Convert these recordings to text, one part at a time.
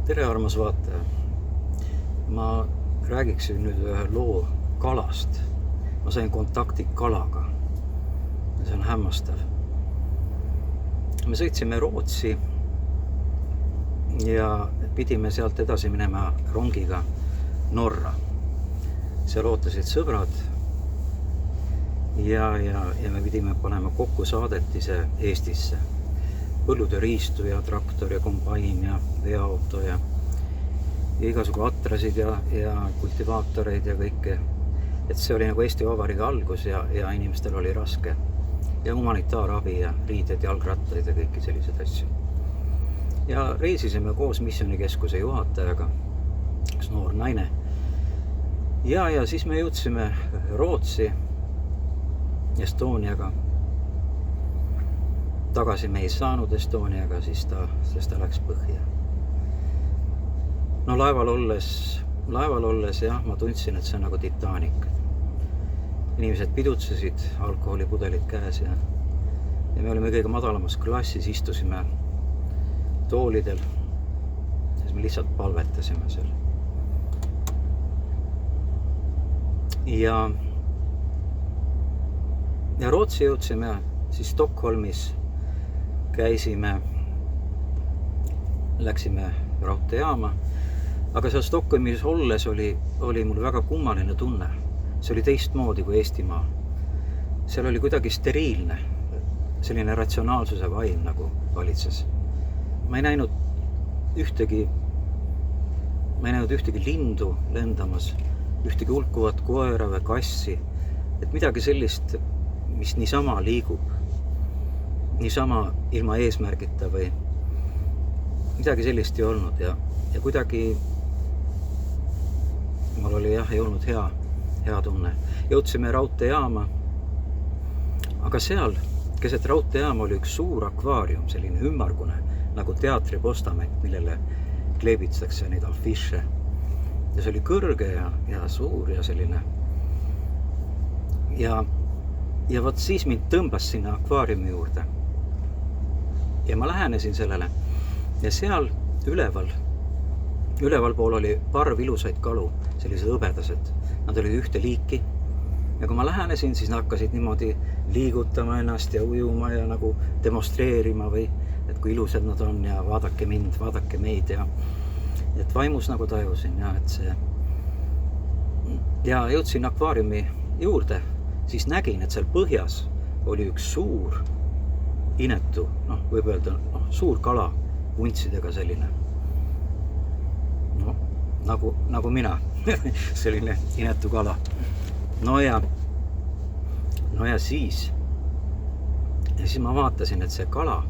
Tere, armas vaataja! Ma räägiksin nüüd ühe loo kalast. Ma sain kontakti kalaga. See on hämmastav. Me sõitsime Rootsi ja pidime sealt edasi minema rongiga Norra. Seal ootasid sõbrad ja me pidime panema kokku saadetise Eestisse. Põllutööriistu ja traktor ja kombain ja veoauto ja igasugu atrasid ja kultivaatoreid ja kõike. Et see oli nagu Eesti Vabariigi algus ja inimestel oli raske. Ja humanitaarabi ja riided, jalgrattaid ja kõiki sellised asju. Ja reisisime koos missioonikeskuse juhatajaga, üks noor naine. Ja siis me jõudsime Rootsi Estoniaga. Tagasi me ei saanud Estoniaga, sest ta läks põhja. No laeval olles jah, ma tundsin, et see on nagu Titanic. Inimesed pidutsesid, alkoholipudelid käes ja me olime kõige madalamas klassis, istusime toolidel. Siis me lihtsalt palvetasime seal. Ja Rootsi jõudsime siis Stockholmis. Läksime raudteejaama, aga seal Stockholmis olles oli mul väga kummaline tunne. See oli teistmoodi kui Eestimaa. Seal oli kuidagi steriilne, selline ratsionaalsuse vaim nagu valitses. Ma ei näinud ühtegi lindu lendamas, ühtegi hulkuvat koera või kassi, et midagi sellist, mis niisama liigub. Niisama ilma eesmärgita või midagi sellist ei olnud ja kuidagi mul oli ei olnud hea tunne. Jõudsime raudteejaama, aga seal keset raudteejaama oli üks suur akvaarium, selline ümmargune, nagu teatripostament, millele kleebitakse neid afiše. Ja see oli kõrge ja suur ja selline. Ja võt siis mind tõmbas sinna akvaariumi juurde. Ja ma lähenesin sellele ja seal üleval pool oli parv ilusaid kalu, sellised hõbedased. Nad olid ühte liiki ja kui ma lähenesin, siis nad hakkasid niimoodi liigutama ennast ja ujuma ja nagu demonstreerima või et kui ilusad nad on ja vaadake mind, vaadake meid ja et vaimus nagu tajusin ja jõudsin akvaariumi juurde, siis nägin, et seal põhjas oli üks suur inetu, võib öelda, suur kala vuntsidega selline. Nagu mina, selline inetu kala. No ja siis ma vaatasin, et see kala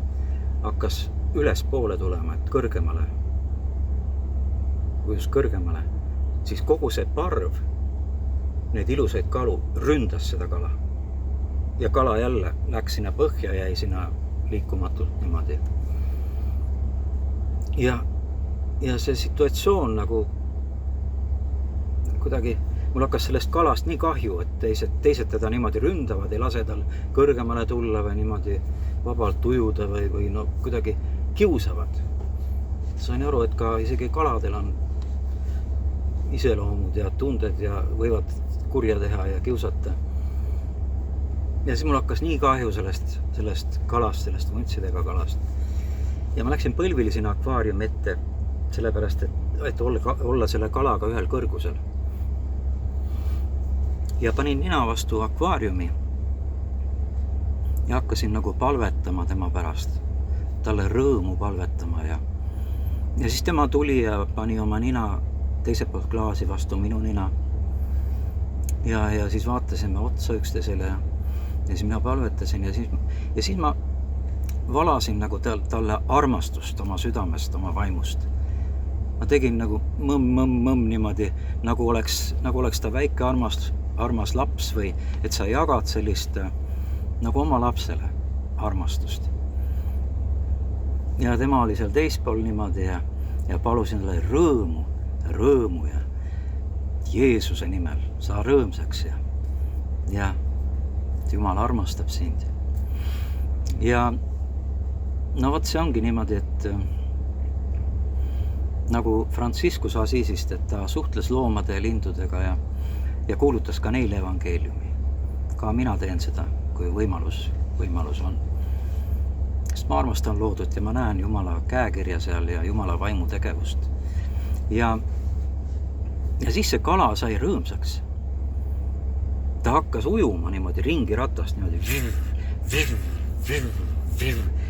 hakkas üles poole tulema, et kõrgemale. Kui just kõrgemale, siis kogu see parv, need ilusaid kalu ründas seda kala. Ja kala jälle läks sinna põhja ja jäi sinna liikumatult niimoodi. Ja see situatsioon nagu kuidagi, mul hakkas sellest kalast nii kahju, et teised teda niimoodi ründavad, ei lase tal kõrgemale tulla või niimoodi vabalt ujuda või kuidagi kiusavad. Sain aru, et ka isegi kaladel on iseloomud ja tunded ja võivad kurja teha ja kiusata. Ja siis mul hakkas nii kahju sellest kalast, sellest vuntsidega kalast. Ja ma läksin põlvili sinna akvaariumi ette, sellepärast, et olla selle kalaga ühel kõrgusel. Ja panin nina vastu akvaariumi ja hakkasin nagu palvetama tema pärast, talle rõõmu palvetama ja siis tema tuli ja pani oma nina teiselt poolt klaasi vastu minu nina. Ja siis vaatasime otsa üksteisele ja siis mina palvetasin ja siis ma valasin nagu talle armastust oma südamest, oma vaimust. Ma tegin nagu mõmm niimoodi, nagu oleks ta väike armas laps või et sa jagad sellist nagu oma lapsele armastust. Ja tema oli seal teispool niimoodi ja palusin talle rõõmu ja Jeesuse nimel saa rõõmsaks ja Jumal armastab sind. Ja no vot see ongi niimoodi, nagu Franciscus Assisist, et ta suhtles loomade ja lindudega ja kuulutas ka neile evangeeliumi. Ka mina teen seda, kui võimalus on. Sest ma armastan loodut ja ma näen Jumala käekirja seal ja Jumala vaimu tegevust. Ja siis see kala sai rõõmsaks. Ta hakkas ujuma niimoodi ringi ratast niimoodi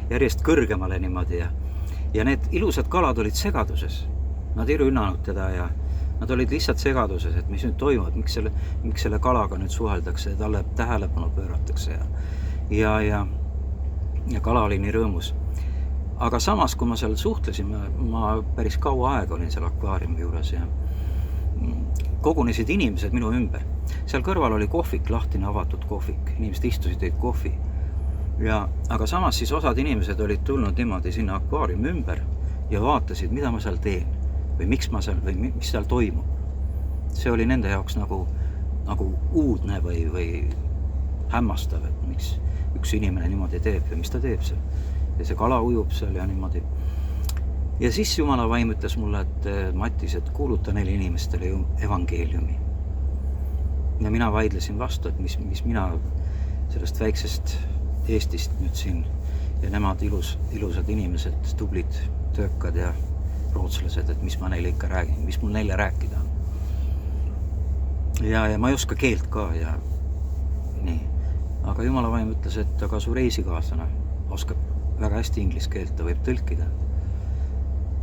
järjest kõrgemale niimoodi ja need ilusad kalad olid segaduses. Nad ei rünnanud teda ja nad olid lihtsalt segaduses, et mis nüüd toimub, miks selle kalaga nüüd suheldakse ja talle tähelepanu pööratakse ja kala oli nii rõõmus. Aga samas, kui ma seal suhtlesin, ma päris kaua aega olin seal akvaariumi juures ja kogunesid inimesed minu ümber. Seal kõrval oli kohvik, lahtine avatud kohvik. Inimesed istusid tõid kohvi. Aga samas siis osad inimesed olid tulnud niimoodi sinna akvaariumi ümber ja vaatasid, mida ma seal teen või miks ma seal või mis seal toimub. See oli nende jaoks nagu uudne või hämmastav, et miks üks inimene niimoodi teeb ja mis ta teeb seal. Ja see kala ujub seal ja niimoodi. Ja siis Jumala vaim ütles mulle, et Mattis, et kuuluta neile inimestele evangeeliumi. Ja mina vaidlesin vastu, et mis mina sellest väiksest Eestist nüüd siin ja nemad ilusad inimesed, tublid, töökad ja rootslased, et mis ma neile ikka räägin, mis mul neile rääkida on. Ja ma ei oska keelt ka ja nii. Aga Jumala vaim ütles, et aga su reisikaaslane oskab väga hästi inglise keelt, ta võib tõlkida.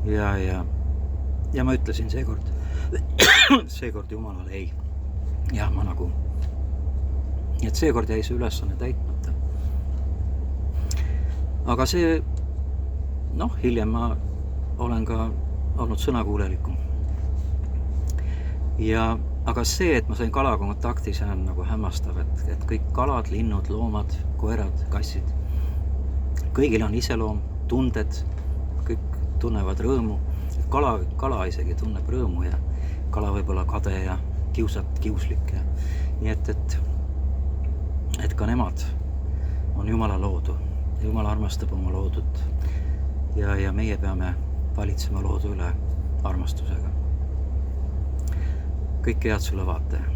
Ja ma ütlesin seekord Jumalale ei. Ja ma nagu, et seekord jäi see ülesanne täitmata. Aga see, hiljem ma olen ka olnud sõnakuulelikum. Aga see, et ma sain kalaga kontakti, see on nagu hämmastav, et kõik kalad, linnud, loomad, koerad, kassid, kõigil on iseloom, tunded, kõik tunnevad rõõmu. Kala isegi tunneb rõõmu ja kala võib olla kade ja kiuslik. Nii et ka nemad on Jumala loodu. Jumal armastab oma loodut ja meie peame valitsema loodu üle armastusega. Kõike head sulle vaataja!